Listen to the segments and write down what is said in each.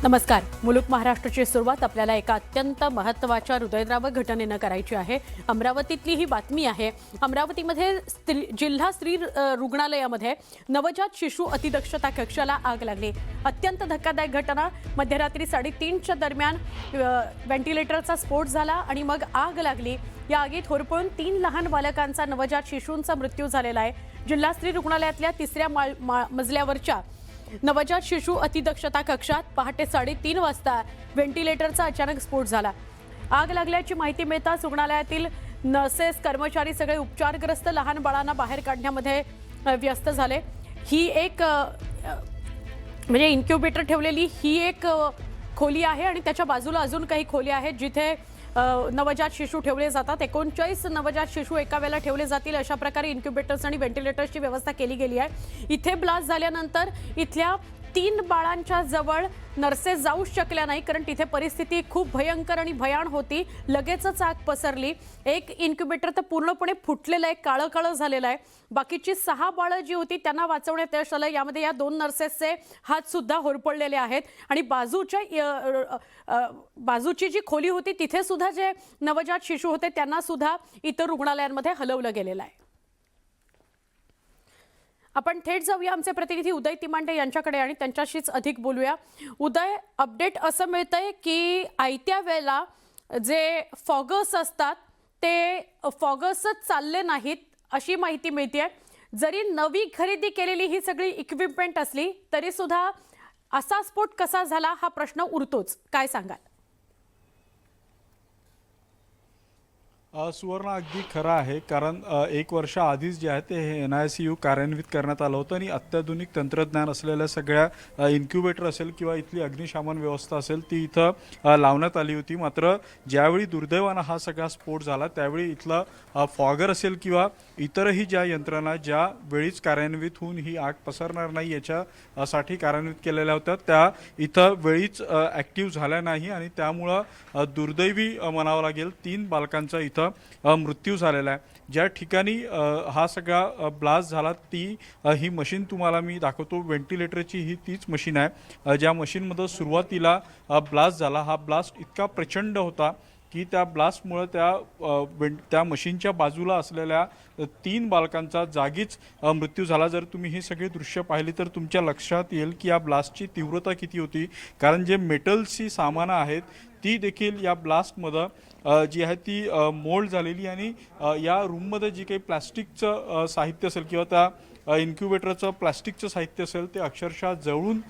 नमस्कार. मुलुक महाराष्ट्राची सुरुवात आपल्याला एका अत्यंत महत्त्वाच्या हृदयद्रावक घटनेनं करायची आहे. अमरावतीतली ही बातमी आहे. अमरावतीमध्ये जिल्हा स्त्री रुग्णालयामध्ये नवजात शिशु अतिदक्षता कक्षाला आग लागली. अत्यंत धक्कादायक घटना. मध्यरात्री 3:30च्या दरम्यान व्हेंटिलेटरचा स्फोट झाला आणि मग आग लागली. या आगीत होरपळून 3 लहान बालकांचा नवजात शिशूंचा मृत्यू झालेला आहे. जिल्हा स्त्री रुग्णालयातल्या 3ऱ्या मजल्यावरच्या नवजात शिशु अतिदक्षता कक्षात पहाटे 3:30 वाजता व्हेंटिलेटरचा अचानक स्फोट झाला. आग लागल्याची माहिती मिळताच रुग्णालयातील नर्सेस कर्मचारी सगळे उपचारग्रस्त लहान बाळांना बाहेर काढण्यामध्ये व्यस्त झाले. ही एक म्हणजे इन्क्युबेटर ठेवलेली ही एक खोली आहे आणि त्याच्या बाजूला अजून काही खोली आहेत जिथे नवजात शिशु ठेवले जातात. 39 नवजात शिशु एका वेळेला ठेवले जातील अशा प्रकारे इन्क्युबेटर्स आणि व्हेंटिलेटर्सची व्यवस्था केली गेली आहे. इथे ब्लास्ट झाल्यानंतर इथल्या 3 बाळांच्या जवळ नर्सेस जाऊ शकल्या नाही कारण तिथे परिस्थिती खूप भयंकर आणि भयान होती. लगेचच आग पसरली. एक इन्क्युबेटर तर पूर्णपणे फुटलेलं आहे, काळं काळं झालेलं आहे. बाकीची 6 बाळं जी होती त्यांना वाचवण्यात यश आलं. यामध्ये या 2 नर्सेसचे हात सुद्धा होरपळलेले आहेत आणि बाजूची जी खोली होती तिथे सुद्धा जे नवजात शिशु होते त्यांना सुद्धा इतर रुग्णालयांमध्ये हलवलं गेलेलं आहे. आपण थेट जाऊया आमचे प्रतिनिधी उदय तिमांडे यांच्याकडे आणि त्यांच्याशीच अधिक बोलूया. उदय, अपडेट असं मिळतंय की आयत्या वेळेला जे फॉगर्स असतात ते फॉगर्सच चालले नाहीत अशी माहिती मिळते. जरी नवी खरेदी केलेली ही सगळी इक्विपमेंट असली तरी सुद्धा असा स्फोट कसा झाला हा प्रश्न उरतोच. काय सांगाल? सुवर्ण अगदी खरं आहे कारण 1 वर्ष आधीच जे आहे ते हे NICU कार्यान्वित करण्यात आलं होतं आणि अत्याधुनिक तंत्रज्ञान असलेल्या सगळ्या इन्क्युबेटर असेल किंवा इथली अग्निशमन व्यवस्था असेल ती इथं लावण्यात आली होती. मात्र ज्यावेळी दुर्दैवानं हा सगळा स्फोट झाला त्यावेळी इथला फॉगर असेल किंवा इतरही ज्या यंत्रणा ज्या वेळीच कार्यान्वित होऊन ही आग पसरणार नाही याच्यासाठी कार्यान्वित केलेल्या होत्या त्या इथं वेळीच ॲक्टिव्ह झाल्या नाही आणि त्यामुळं दुर्दैवी म्हणावं लागेल 3 बालकांचा इथं मृत्यू झालेला आहे. ज्या ठिकाणी हा सगळा ब्लास्ट झाला ही मशीन तुम्हाला मी दाखवतो. व्हेंटिलेटरची ही तीच मशीन आहे ज्या मशीनमध्ये सुरुवातीला ब्लास्ट झाला. हा ब्लास्ट इतका प्रचंड होता की त्या ब्लास्टमुळे त्या मशीनच्या बाजूला असलेल्या 3 बालकांचा जागीच मृत्यू झाला. जर तुम्ही ही सगळी दृश्य पाहिली तर तुमच्या लक्षात येईल की या ब्लास्टची तीव्रता किती होती कारण जे मेटलची सामानं आहेत ती देखील या ब्लास्टमध्ये जी आहे ती मोल्ड झालेली आणि या रूममध्ये जी काही प्लॅस्टिकचं साहित्य असेल किंवा त्या इन्क्युबेटरचं प्लॅस्टिकचं साहित्य असेल ते अक्षरशः जळून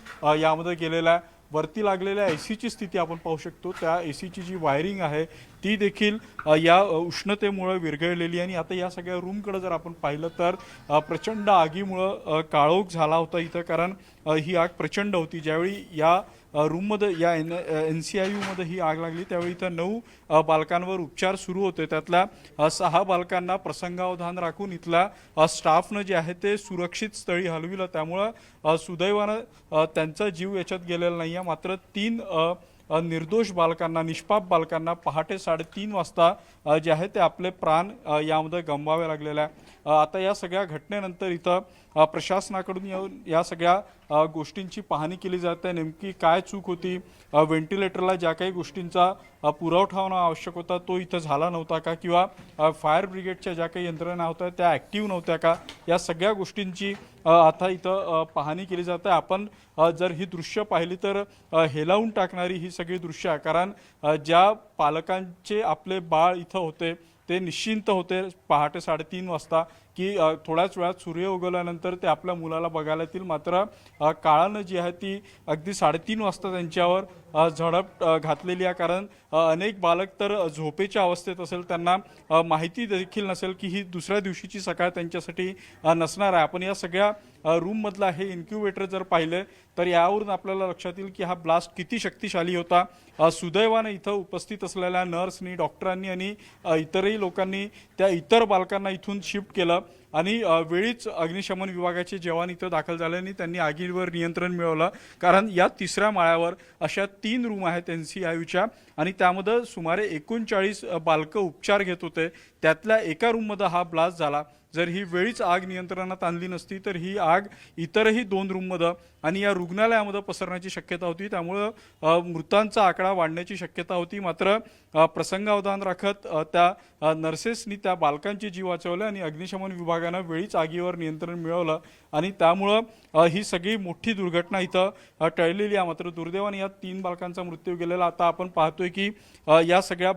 यामध्ये गेलेलं आहे. वरती लागलेल्या ACची स्थिती आपण पाहू शकतो. त्या ACची जी वायरिंग आहे ती देखील या उष्णतेमुळे विरघळलेली आणि आता या सगळ्या रूमकडे जर आपण पाहिलं तर प्रचंड आगीमुळं काळोख झाला होता इथं कारण ही आग प्रचंड होती. ज्यावेळी या रूममध्ये या NCIUमध्ये ही आग लागली त्यावेळी इथं 9 बालकांवर उपचार सुरू होते. त्यातल्या 6 बालकांना प्रसंगावधान राखून इथल्या स्टाफनं जे आहे ते सुरक्षित स्थळी हलविलं. त्यामुळं सुदैवानं त्यांचा जीव याच्यात गेलेला नाही आहे. मात्र 3 निर्दोष बालकांना निष्पाप बालकांना पहाटे 3:30 वाजता जे आहे ते आपले प्राण यामध्ये गमवावे लागलेले आहे. आता या सगळ्या घटनेनंतर इथं प्रशासनाकडून या सगळ्या गोष्टींची पाहणी केली जाते. नेमकी काय चूक होती, व्हेंटिलेटरला ज्या काही गोष्टींचा पुरवठा होणं आवश्यक होता तो इथं झाला नव्हता का किंवा फायर ब्रिगेडच्या ज्या काही यंत्रणा होत्या त्या ॲक्टिव्ह नव्हत्या का, या सगळ्या गोष्टींची आता इथं पाहणी केली जाते. आपण जर ही दृश्य पाहिली तर हेलावून टाकणारी ही सगळी दृश्य आहे कारण ज्या पालकांचे आपले बाळ इथं होते ते निश्चिंत होते पहाटे 3:30 वाजता की थोड्याच वेळात सूर्य उगवल्यानंतर ते आपल्या मुलाला बघायला येतील. मात्र काळानं जी आहे ती अगदी 3:30 वाजता त्यांच्यावर झडप घातलेली आहे कारण अनेक बालक तर झोपेच्या अवस्थेत असेल, त्यांना माहिती देखील नसेल की ही दुसऱ्या दिवशीची सकाळ त्यांच्यासाठी नसणार आहे. आपण या सगळ्या रूममधला हे इन्क्युबेटर जर पाहिलं तर यावरून आपल्याला लक्षात येईल की हा ब्लास्ट किती शक्तिशाली होता. सुदैवानं इथं उपस्थित असलेल्या नर्सनी, डॉक्टरांनी आणि इतरही लोकांनी त्या इतर बालकांना इथून शिफ्ट केलं आणि वेळीच अग्निशमन विभागाचे जवान इथं दाखल झाल्याने त्यांनी आगीवर नियंत्रण मिळवलं कारण या 3ऱ्या माळ्यावर अशा 3 रूम आहेत NCIUच्या आणि त्यामध्ये सुमारे 39 बालकं उपचार घेत होते. त्यातल्या एका रूममध्ये हा ब्लास्ट झाला. जर ही वेळीच आग नियंत्रणात आणली नसती तर ही आग इतरही 2 रूममध्ये आणि या रुग्णालयामध्ये पसरण्याची शक्यता होती। त्यामुळे मृतांचा आकडा वाढण्याची शक्यता होती। मात्र प्रसंगावधान राखत त्या नर्सेसनी त्या बालकांचे जीव वाचवले आणि अग्निशमन विभागानं वेळीच आगीवर नियंत्रण मिळवलं आणि त्यामुळं ही सगळी मोठी दुर्घटना इथं टळलेली आहे। मात्र दुर्दैवाने या 3 बालकांचा मृत्यू गेलेला। आता आपण पाहतोय की या सगळ्या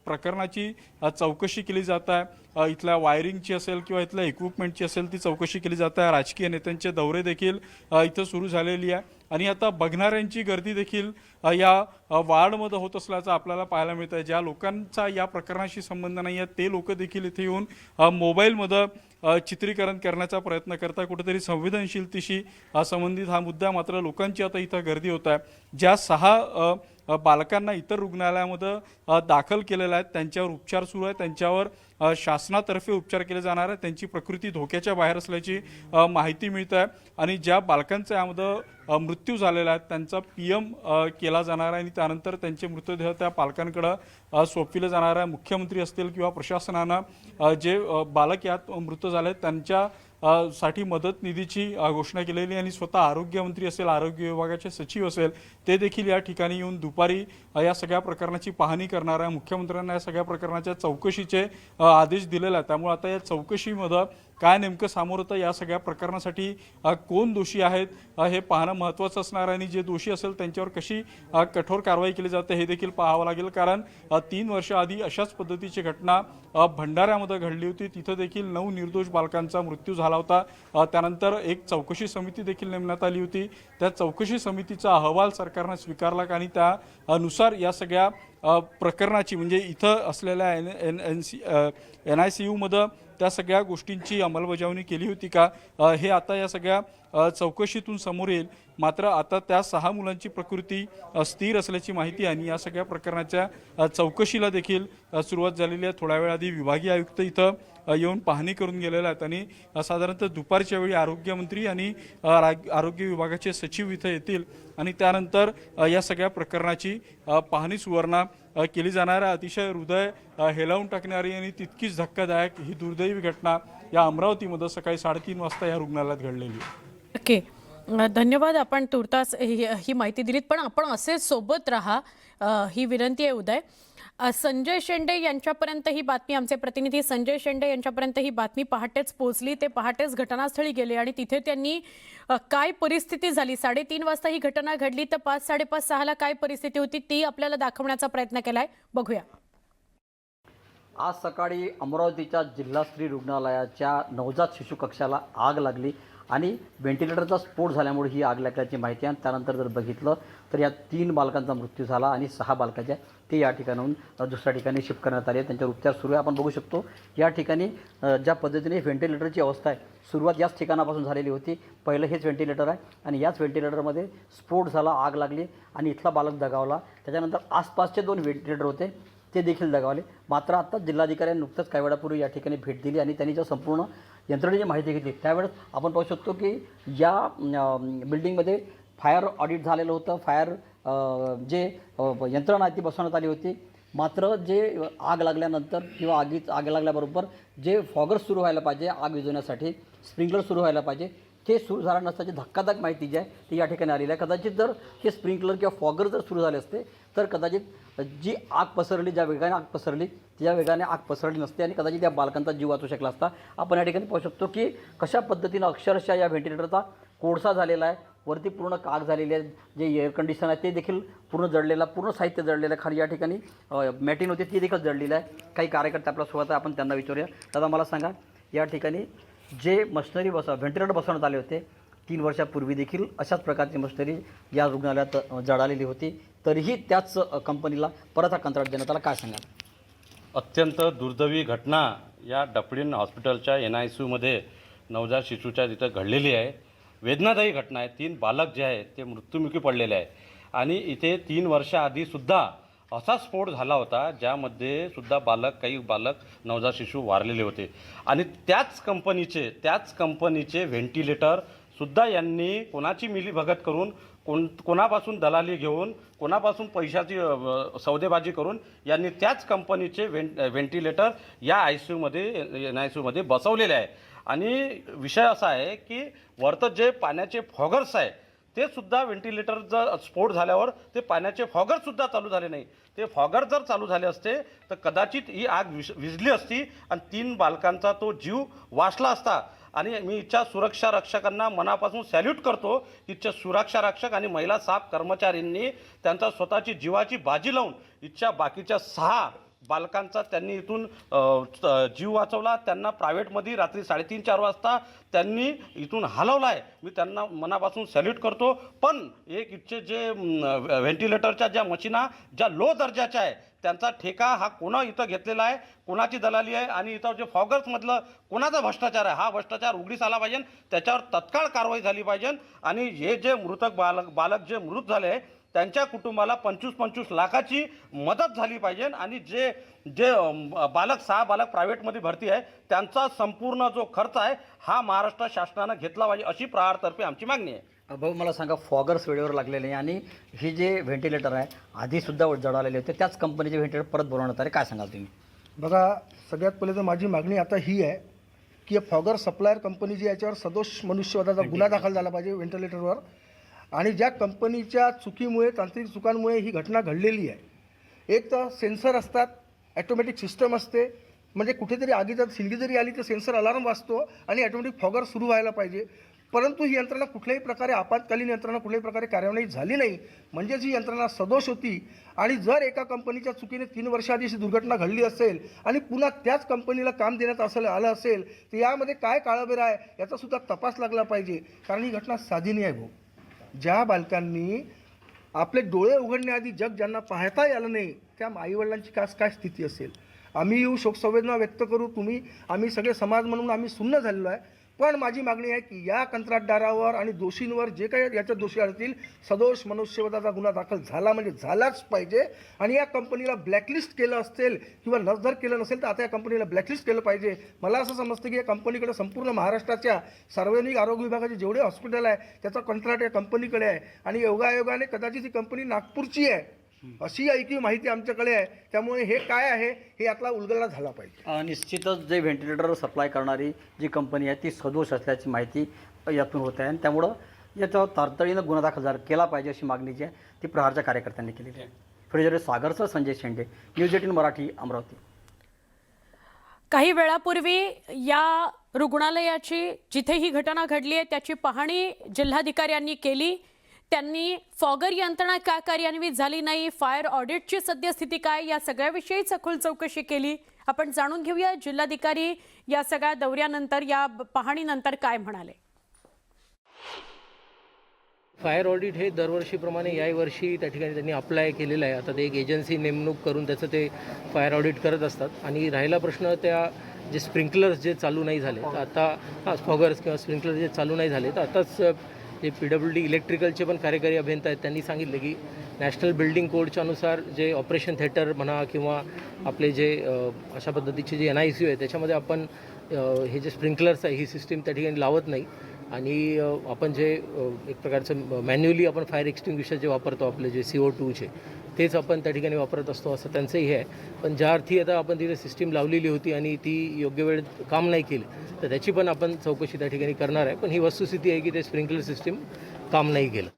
प्रकरणाची चौकशी केली जात आहे। इथल्या वायरिंगची असेल किंवा इथल्या इक्विपमेंटची असेल ती चौकशी केली जात आहे। राजकीय नेत्यांचे दौरे देखील इथं सुरू झालेली आहे आणि आता बघणाऱ्यांची गर्दी देखील या वार्डमध्ये होत असल्याचं आपल्याला पाहायला मिळतं आहे। ज्या लोकांचा या प्रकरणाशी संबंध नाही आहे ते लोक देखील इथे येऊन मोबाईलमध्ये चित्रीकरण करण्याचा प्रयत्न करतात। कुठेतरी संवेदनशीलतेशी संबंधित हा मुद्दा, मात्र लोकांची आता इथं गर्दी होत आहे। ज्या 6 बालकांना इतर रुग्णालयामध्ये दाखल केलेलं आहे त्यांच्यावर उपचार सुरू आहे, त्यांच्यावर शासनातर्फे उपचार केले जाणार आहे। त्यांची प्रकृती धोक्याच्या बाहेर असल्याची माहिती मिळते आहे आणि ज्या बालकांचा यामध्ये मृत्यू झालेला आहे त्यांचा PM केला जाणार आहे आणि त्यानंतर त्यांचे मृतदेह त्या पालकांकडे सोपविले जाणार आहे। मुख्यमंत्री असतील किंवा प्रशासनानं जे बालक यात मृत झाले त्यांच्या साठी मदत निधीची घोषणा केलेली आणि स्वतः आरोग्यमंत्री असेल, आरोग्य विभागाचे सचिव असेल ते देखील या ठिकाणी येऊन दुपारी या सगळ्या प्रकरणाची पाहणी करणार आहे। मुख्यमंत्र्यांना या सगळ्या प्रकरणाच्या चौकशीचे आदेश दिलेले आहेत। त्यामुळे आता या चौकशीमध्ये काय नेमकं सामोरं येतं, या सगळ्या प्रकरणासाठी कोण दोषी आहेत हे पाहणं महत्त्वाचं असणार आहे आणि जे दोषी असेल त्यांच्यावर कशी कठोर कारवाई केली जाते हे देखील पाहावं लागेल। कारण 3 वर्ष आधी अशाच पद्धतीची घटना भंडाऱ्यामध्ये घडली होती। तिथं देखील 9 निर्दोष बालकांचा मृत्यू झाला होता। त्यानंतर एक चौकशी समिती देखील नेमण्यात आली होती। त्या चौकशी समितीचा अहवाल सरकारने स्वीकारला आणि त्यानुसार या सगळ्या प्रकरणाची म्हणजे इथं असलेल्या NICUमध्ये त्या सगळ्या गोष्टींची अंमलबजावणी केली होती का हे आता या सगळ्या चौकशीतून समोर येईल। मात्र आता त्या 6 मुलांची प्रकृती स्थिर असल्याची माहिती आणि या सगळ्या प्रकरणाच्या चौकशीला देखील सुरुवात झालेली आहे। थोड्या वेळ आधी विभागीय आयुक्त इथं येऊन पाहणी करून गेलेले आहेत आणि साधारणतः दुपारच्या वेळी आरोग्यमंत्री आणि आरोग्य विभागाचे सचिव इथं येतील आणि त्यानंतर या सगळ्या प्रकरणाची पाहणी सुवर्ण केली जाणार आहे। अतिशय हृदय हेलावून टाकणारी आणि तितकीच धक्कादायक ही दुर्दैवी घटना या अमरावतीमध्ये सकाळी 3:30 वाजता या रुग्णालयात घडलेली आहे। ओके, धन्यवाद. आपण तुर्तास ही माहिती दिलीत, पण आपण असे सोबत राहा ही विनंती आहे. उदय, संजय शेंडे यांच्यापर्यंत ही बातमी, आमचे प्रतिनिधी संजय शेंडे यांच्यापर्यंत ही बातमी पहाटेच पोहोचली. ते पहाटेच घटनास्थळी गेले आणि तिथे त्यांनी काय परिस्थिती झाली, 3:30 वाजता ही घटना घडली तर 5, 5:30, 6ला काय परिस्थिती होती ती आपल्याला दाखवण्याचा प्रयत्न केलाय. बघूया. आज सकाळी अमरावतीच्या जिल्हा स्त्री रुग्णालयाच्या नवजात शिशु कक्षाला आग लागली आणि व्हेंटिलेटरचा स्फोट झाल्यामुळे ही आग लागल्याची माहिती आहे. त्यानंतर जर बघितलं तर या 3 बालकांचा मृत्यू झाला आणि 6 बालकाच्या ते या ठिकाणाहून दुसऱ्या ठिकाणी शिफ्ट करण्यात आले. त्यांच्यावर उपचार सुरू आहे. आपण बघू शकतो या ठिकाणी ज्या पद्धतीने व्हेंटिलेटरची अवस्था आहे, सुरुवात याच ठिकाणापासून झालेली होती. पहिलं हेच व्हेंटिलेटर आहे आणि याच व्हेंटिलेटरमध्ये स्फोट झाला, आग लागली आणि इथला बालक दगावला. त्याच्यानंतर आसपासचे 2 व्हेंटिलेटर होते ते देखील दगावले. मात्र आता जिल्हाधिकाऱ्यांनी नुकतंच काही वेळापूर्वी या ठिकाणी भेट दिली आणि त्यांनी ज्या संपूर्ण यंत्रणेची माहिती घेतली त्यावेळेस आपण पाहू शकतो की या बिल्डिंगमध्ये फायर ऑडिट झालेलं होतं. फायर जे यंत्रणा ती बसवण्यात आली होती. मात्र जे आग लागल्यानंतर किंवा आग लागल्याबरोबर जे फॉगर्स सुरू व्हायला पाहिजे आग विझवण्यासाठी, स्प्रिंकलर सुरू व्हायला पाहिजे, ते सुरू झालं नसल्याची धक्कादायक माहिती जी आहे ती या ठिकाणी आलेली आहे. कदाचित जर हे स्प्रिंकलर किंवा फॉगर जर सुरू झाले असते तर कदाचित जी आग पसरली, ज्या वेगाने आग पसरली त्या वेगाने आग पसरली नसते आणि कदाचित या बालकांचा जीव वाचू शकला असता. आपण या ठिकाणी पाहू शकतो की कशा पद्धतीनं अक्षरशः या व्हेंटिलेटरचा कोळसा झालेला आहे. वरती पूर्ण आग झालेली आहे. जे एअर कंडिशन आहे ते देखील पूर्ण जळलेलं, पूर्ण साहित्य जळलेलं आहे. खाली या ठिकाणी मॅटिन होती ती देखील जळलेलं आहे. काही कार्यकर्ते आपल्यासोबत आहे, आपण त्यांना विचारूया. दादा मला सांगा, या ठिकाणी जे मशिनरी व्हेंटिलेटर बसवण्यात आले होते 3 वर्षापूर्वी देखील अशाच प्रकारची मशिनरी या रुग्णालयात जळालेली होती, तरीही त्याच कंपनीला परत हा कंत्राट देण्यात आला, काय सांगाल? अत्यंत दुर्दैवी घटना या डफळीण हॉस्पिटलच्या NICUमध्ये नवजात शिशूच्या तिथं घडलेली आहे. वेदनादायी घटना आहे. 3 बालक जे आहेत ते मृत्युमुखी पडलेले आहे आणि इथे 3 वर्षाआधीसुद्धा असा स्फोट झाला होता ज्यामध्ये सुद्धा काही बालक नवजात शिशू वारलेले होते आणि त्याच कंपनीचे व्हेंटिलेटर सुद्धा यांनी कोणाची मिलीभगत करून कोणापासून दलाली घेऊन, कोणापासून पैशाची सौदेबाजी करून यांनी त्याच कंपनीचे व्हेंटिलेटर या NICU मध्ये बसवलेले आहे. आणि विषय असा आहे की वरतं जे पाण्याचे फॉगर्स आहे ते सुद्धा व्हेंटिलेटरचा स्फोट झाल्यावर ते पाण्याचे फॉगरसुद्धा चालू झाले नाही. ते फॉगर जर चालू झाले असते तर कदाचित ही आग विझली असती आणि 3 बालकांचा तो जीव वाचला असता. आणि मी इथच्या सुरक्षा रक्षकांना मनापासून सॅल्यूट करतो. इथच्या सुरक्षा रक्षक आणि महिला साफ कर्मचाऱ्यांनी त्यांचा स्वतःची जीवाची बाजी लावून इथच्या बाकीच्या 6 बालकांचा त्यांनी इथून जीव वाचवला. त्यांना प्रायव्हेटमध्ये रात्री 3:30-4 वाजता त्यांनी इथून हलवलं आहे. मी त्यांना मनापासून सॅल्यूट करतो. पण एक इथचे जे व्हेंटिलेटरच्या ज्या मशीना ज्या लो दर्जाच्या आहे त्यांचा ठेका हा कोणा इथं घेतलेला आहे, कोणाची दलाली आहे आणि इथं जे फॉगर्समधलं कोणाचा भ्रष्टाचार आहे, हा भ्रष्टाचार उघडीस आला पाहिजे. त्याच्यावर तत्काळ कारवाई झाली पाहिजे. आणि हे जे मृतक बालक जे मृत झाले त्यांच्या कुटुंबाला 25-25 लाखाची मदत झाली पाहिजे. आणि जे जे बालक 6 बालक प्रायव्हेटमध्ये भरती आहे त्यांचा संपूर्ण जो खर्च आहे हा महाराष्ट्र शासनानं घेतला पाहिजे अशी प्रहारतर्फे आमची मागणी आहे. भाऊ मला सांगा, फॉगर्स वेळेवर लागलेले नाही आणि हे जे व्हेंटिलेटर आहे आधीसुद्धा जळालेले होते, त्याच कंपनीचे व्हेंटिलेटर परत बनवण्यात आले, काय सांगाल तुम्ही? बघा, सगळ्यात पहिले तर माझी मागणी आता ही आहे की फॉगर सप्लायर कंपनी जी याच्यावर सदोष मनुष्यवधाचा गुन्हा दाखल झाला पाहिजे व्हेंटिलेटरवर. आणि ज्या कंपनीच्या चुकीमुळे, तांत्रिक चुकांमुळे ही घटना घडलेली आहे, एक तर सेन्सर असतात, ॲटोमॅटिक सिस्टम असते, म्हणजे कुठेतरी आगीचा शिलगी जरी आली तर सेन्सर अलार्म वाजतो आणि ॲटोमॅटिक फॉगर सुरू व्हायला पाहिजे. परंतु ही यंत्रणा कुठल्याही प्रकारे, आपत्कालीन यंत्रणा कुठल्याही प्रकारे कार्यान्वित झाली नाही, म्हणजेच ही यंत्रणा सदोष होती. आणि जर एका कंपनीच्या चुकीने 3 वर्षाआधी अशी दुर्घटना घडली असेल आणि पुन्हा त्याच कंपनीला काम देण्यात आलं असेल तर यामध्ये काय काळबेरा आहे याचासुद्धा तपास लागला पाहिजे. कारण ही घटना साधी नाही आहे भाऊ. ज्या बालकांनी आपले डोळे उघडण्याआधी जग ज्यांना पाहता आलं नाही त्या आईवडिलांची काय स्थिती असेल. आम्ही येऊ शोकसंवेदना व्यक्त करू, आम्ही सगळे समाज म्हणून आम्ही सुन्न झालेलो आहे. पण माझी मागणी आहे की या कंत्राटदारावर आणि दोषींवर जे काही याच्यात दोषी आढळतील सदोष मनुष्यवधाचा गुन्हा दाखल झाला म्हणजे झालाच पाहिजे. आणि या कंपनीला ब्लॅकलिस्ट केलं असेल किंवा जर केलं नसेल तर आता या कंपनीला ब्लॅकलिस्ट केलं पाहिजे. मला असं समजतं की या कंपनीकडे संपूर्ण महाराष्ट्राच्या सार्वजनिक आरोग्य विभागाचे जेवढे हॉस्पिटल आहे त्याचा कंत्राट या कंपनीकडे आहे. आणि योगायोगाने कदाचित ही कंपनी नागपूरची आहे अशी ऐकी माहिती आमच्याकडे आहे. त्यामुळे हे काय आहे हे यातला उलगडा झाला पाहिजे. निश्चितच जे व्हेंटिलेटर सप्लाय करणारी जी कंपनी आहे ती सदोष असल्याची माहिती यातून होत आहे. आणि त्यामुळं याच्यावर तातडीनं गुन्हा दाखल केला पाहिजे अशी मागणी जी आहे ती प्रहारच्या कार्यकर्त्यांनी केलेली आहे. फ्रीजर सागरसह संजय शेंडे, न्यूज 18 मराठी, अमरावती. काही वेळापूर्वी या रुग्णालयाची जिथे ही घटना घडली आहे त्याची पाहणी जिल्हाधिकाऱ्यांनी केली. त्यांनी फॉगर यंत्रणा का कार्यान्वित झाली नाही, फायर ऑडिटची सद्यस्थिती काय, या सगळ्याविषयी सखोल चौकशी केली. आपण जाणून घेऊया जिल्हाधिकारी या सगळ्या दौऱ्यानंतर, या पाहणीनंतर काय म्हणाले. फायर ऑडिट हे दरवर्षीप्रमाणे याही वर्षी त्या ठिकाणी त्यांनी अप्लाय केलेलं आहे. आता ते एक एजन्सी नेमणूक करून त्याचं ते फायर ऑडिट करत असतात. आणि राहिला प्रश्न त्या जे स्प्रिंकलर्स जे चालू नाही झाले तर आता फॉगर्स किंवा स्प्रिंकलर जे चालू नाही झाले तर आताच जे PWD इलेक्ट्रिकलचे पण कार्यकारी अभियंता आहेत त्यांनी सांगितलं की नॅशनल बिल्डिंग कोडच्या अनुसार जे ऑपरेशन थिएटर म्हणा किंवा आपले जे अशा पद्धतीचे जे NICU आहे त्याच्यामध्ये आपण हे जे स्प्रिंकलर्स आहे ही सिस्टीम त्या ठिकाणी लावत नाही. आणि आपण जे एक प्रकारचं मॅन्युअली आपण फायर एक्सटिंग्विशर जे वापरतो आपले जे CO2चे तेच आपण त्या ठिकाणी वापरत असतो असं त्यांचंही आहे. पण ज्या अर्थी आता आपण तिथे सिस्टीम लावलेली होती आणि ती योग्य वेळ काम नाही केलं तर त्याची पण आपण चौकशी त्या ठिकाणी करणार आहे. पण ही वस्तुस्थिती आहे की ते स्प्रिंकलर सिस्टीम काम नाही केलं.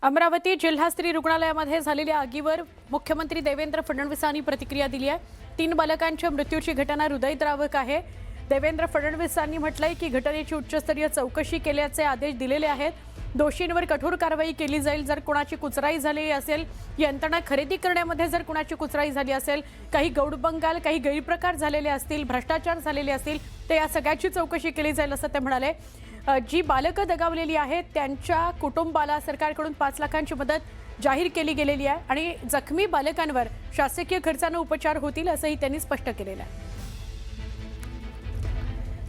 अमरावती जिल्हा स्त्री रुग्णालयामध्ये झालेल्या आगीवर मुख्यमंत्री देवेंद्र फडणवीसांनी प्रतिक्रिया दिली आहे. 3 बालकांच्या मृत्यूची घटना हृदयद्रावक आहे. देवेंद्र फडणवीसांनी म्हटलंय की घटनेची उच्चस्तरीय चौकशी केल्याचे आदेश दिलेले आहेत. दोषींवर कठोर कारवाई केली जाईल. जर कोणाची कुचराई झाली असेल, यंत्रणा खरेदी करण्यामध्ये जर कोणाची कुचराई झाली असेल, काही गौडबंगाल, काही गैरप्रकार झालेले असतील, भ्रष्टाचार झालेले असतील तर या सगळ्याची चौकशी केली जाईल असं ते म्हणाले. जी बालकं दगावलेली आहेत त्यांच्या कुटुंबाला सरकारकडून 5 लाखांची मदत जाहीर केली गेलेली आहे आणि जखमी बालकांवर शासकीय खर्चाने उपचार होतील असंही त्यांनी स्पष्ट केलेलं आहे.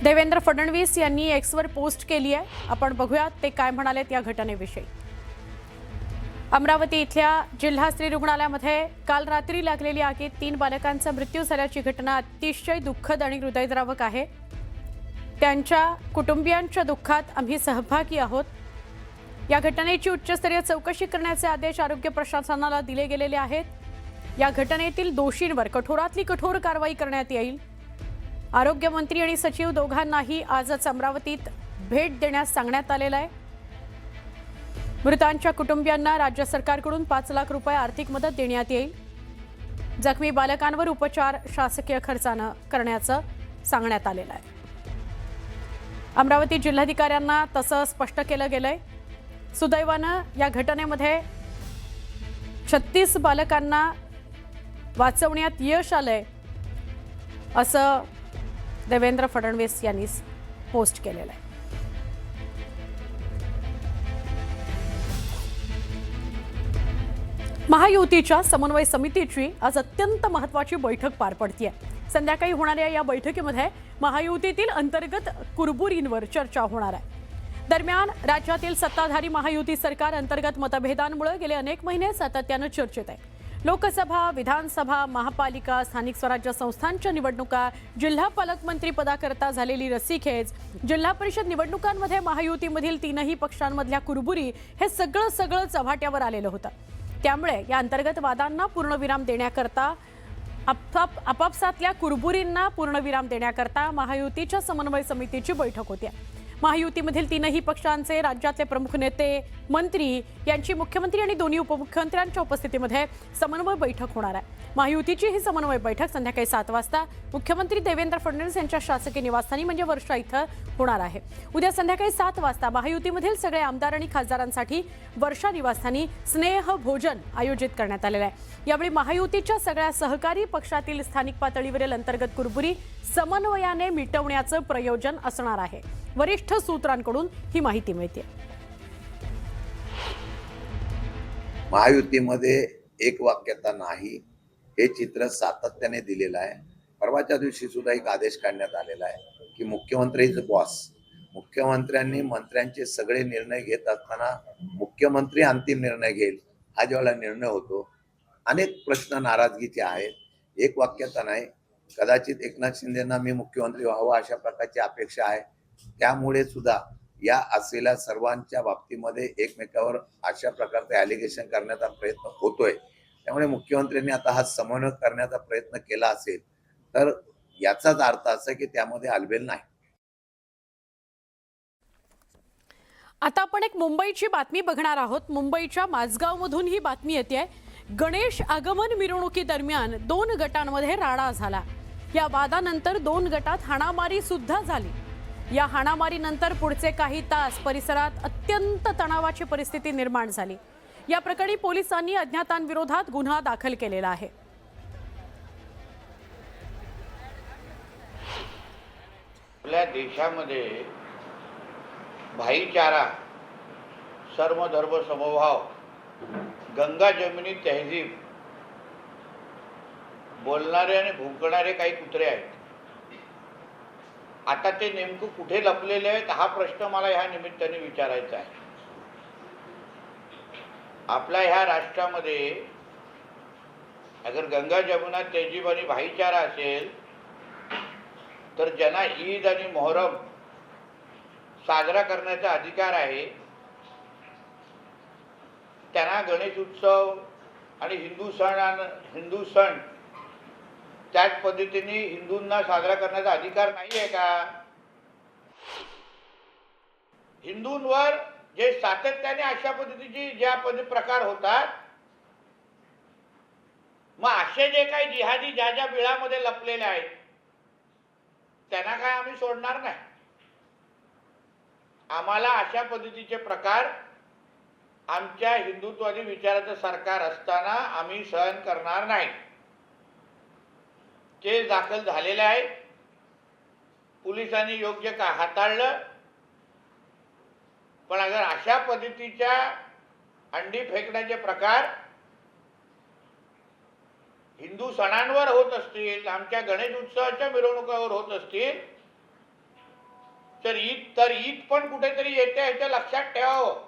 देवेंद्र फडणवीस यांनी एक्सवर पोस्ट केली आहे. आपण बघूयात ते काय म्हणालेत या घटनेविषयी. अमरावती इथल्या जिल्हा स्त्री रुग्णालयामध्ये काल रात्री लागलेली आगीत 3 बालकांचा मृत्यू झाल्याची घटना अतिशय दुःखद आणि हृदयद्रावक आहे. त्यांच्या कुटुंबियांच्या दुःखात आम्ही सहभागी आहोत. या घटनेची उच्चस्तरीय चौकशी करण्याचे आदेश आरोग्य प्रशासनाला दिले गेलेले आहेत। या घटनेतील दोषींवर कठोरातली कठोर कारवाई करण्यात येईल। आरोग्यमंत्री आणि सचिव दोघांनाही आजच अमरावतीत भेट देण्यास सांगण्यात आलेलं आहे। मृतांच्या कुटुंबियांना राज्य सरकारकडून 5 लाख रुपये आर्थिक मदत देण्यात येईल। जखमी बालकांवर उपचार शासकीय खर्चानं करण्याचं सांगण्यात आलेलं आहे। अमरावती जिल्हाधिकाऱ्यांना तसं स्पष्ट केलं गेलंय। सुदैवानं या घटनेमध्ये 36 बालकांना वाचवण्यात यश आलंय असं देवेंद्र फडणवीस यांनी पोस्ट केलेलं आहे। महायुतीच्या समन्वय समितीची आज अत्यंत महत्त्वाची बैठक पार पडतीये। संध्याकाळी होणाऱ्या या बैठकीमध्ये महायुतीतील अंतर्गत कुरबुरींवर चर्चा होणार आहे। दरम्यान राज्यातील सत्ताधारी महायुती सरकार अंतर्गत मतभेदांमुळे गेले अनेक महिने सातत्यानं चर्चेत आहे। लोकसभा, विधानसभा, महापालिका, स्थानिक स्वराज्य संस्थांच्या निवडणुका, जिल्हा पालकमंत्री पदाकरता झालेली रस्सीखेच, जिल्हा परिषद निवडणुकांमध्ये महायुतीमधील 3ही पक्षांमधल्या कुरबुरी हे सगळं चव्हाट्यावर आलेलं होतं। त्यामुळे या अंतर्गत वादांना पूर्णविराम देण्याकरता आपापसातल्या कुरबुरींना पूर्णविराम देण्याकरता महायुतीच्या समन्वय समितीची बैठक होती। महायुतीमधील 3ही पक्षांचे राज्यातले प्रमुख नेते, मंत्री यांची मुख्यमंत्री आणि दोन्ही उपमुख्यमंत्र्यांच्या उपस्थितीमध्ये समन्वय बैठक होणार आहे। महायुतीची ही समन्वय बैठक संध्याकाळी 7 वाजता मुख्यमंत्री देवेंद्र फडणवीस यांच्या शासकीय निवासस्थानी म्हणजे वर्षा इथं होणार आहे। उद्या संध्याकाळी 7 वाजता महायुतीमधील सगळे आमदार आणि खासदारांसाठी वर्षा निवासस्थानी स्नेह भोजन आयोजित करण्यात आलेलं आहे। यावेळी महायुतीच्या सगळ्या सहकारी पक्षातील स्थानिक पातळीवरील अंतर्गत कुरबुरी समन्वयाने मिटवण्याचं प्रयोजन असणार आहे। वरिष्ठ सूत्रांकडून ही माहिती मिळते। महायुतीमध्ये एक वाक्यता नाही हे चित्र सातत्याने दिलेलं आहे। परवाच्या दिवशी सुद्धा एक आदेश काढण्यात आलेला आहे की मुख्यमंत्रीच बॉस, मुख्यमंत्र्यांनी मंत्र्यांचे सगळे निर्णय घेत असताना मुख्यमंत्री अंतिम निर्णय घेईल हा ज्यावेळेला निर्णय होतो। अनेक प्रश्न नाराजगीचे आहेत, एक वाक्यता नाही। कदाचित एकनाथ शिंदेंना मी मुख्यमंत्री व्हावं अशा प्रकारची अपेक्षा आहे। त्यामुळे सुद्धा या असलेल्या सर्वांच्या बाबतीमध्ये एकमेकावर अशा प्रकारचे ॲलिगेशन करण्याचा प्रयत्न होतोय। त्यामुळे मुख्यमंत्र्यांनी आता हा समन्वय करण्याचा प्रयत्न केला असेल तर याचाच अर्थ असा की त्यामध्ये अलबेल नाही। आता आपण एक मुंबईची बातमी बघणार आहोत। मुंबईच्या माझगावमधून ही बातमी येते। गणेश आगमन मिरवणुकीदरम्यान 2 गटांमध्ये राडा झाला। या वादानंतर 2 गटात हाणामारी सुद्धा झाली। या हाणामारीनंतर पुढचे काही तास परिसरात अत्यंत तणावाची परिस्थिती निर्माण झाली। या प्रकरणी पोलिसांनी अज्ञातांविरोधात गुन्हा दाखल केलेला आहे। आपल्या देशामध्ये भाईचारा, सर्वधर्म समभाव, गंगा जमिनी तहजीब बोलणारे आणि भुंकणारे काही कुत्रे आहेत। आता ते नेमकं कुठे लपलेले आहेत हा प्रश्न मला ह्या निमित्ताने विचारायचा आहे। आपल्या ह्या राष्ट्रामध्ये अगर गंगा जमुना तहजीब आणि भाईचारा असेल तर ज्यांना ईद आणि मोहरम साजरा करण्याचा अधिकार आहे त्यांना गणेश उत्सव आणि हिंदू सण त्याच पद्धतीने हिंदूंना साजरा करण्याचा अधिकार नाही आहे का? हिंदूंवर जे सातत्याने अशा पद्धतीचे ज्या प्रकार होतात, मग असे जे काही जिहादी ज्या बिळामध्ये लपलेले आहेत त्यांना काय आम्ही सोडणार नाही। आम्हाला अशा पद्धतीचे प्रकार आमच्या हिंदुत्ववादी विचाराचं सरकार असताना आम्ही सहन करणार नाही। केस दाखल झालेले आहे, पोलिसांनी योग्य का हाताळलं, पण अगर अशा पद्धतीच्या अंडी फेकण्याचे प्रकार हिंदू सणांवर होत असतील, आमच्या गणेश उत्सवाच्या मिरवणुकावर होत असतील तर ईद पण कुठेतरी येते ह्याचं लक्षात ठेवावं।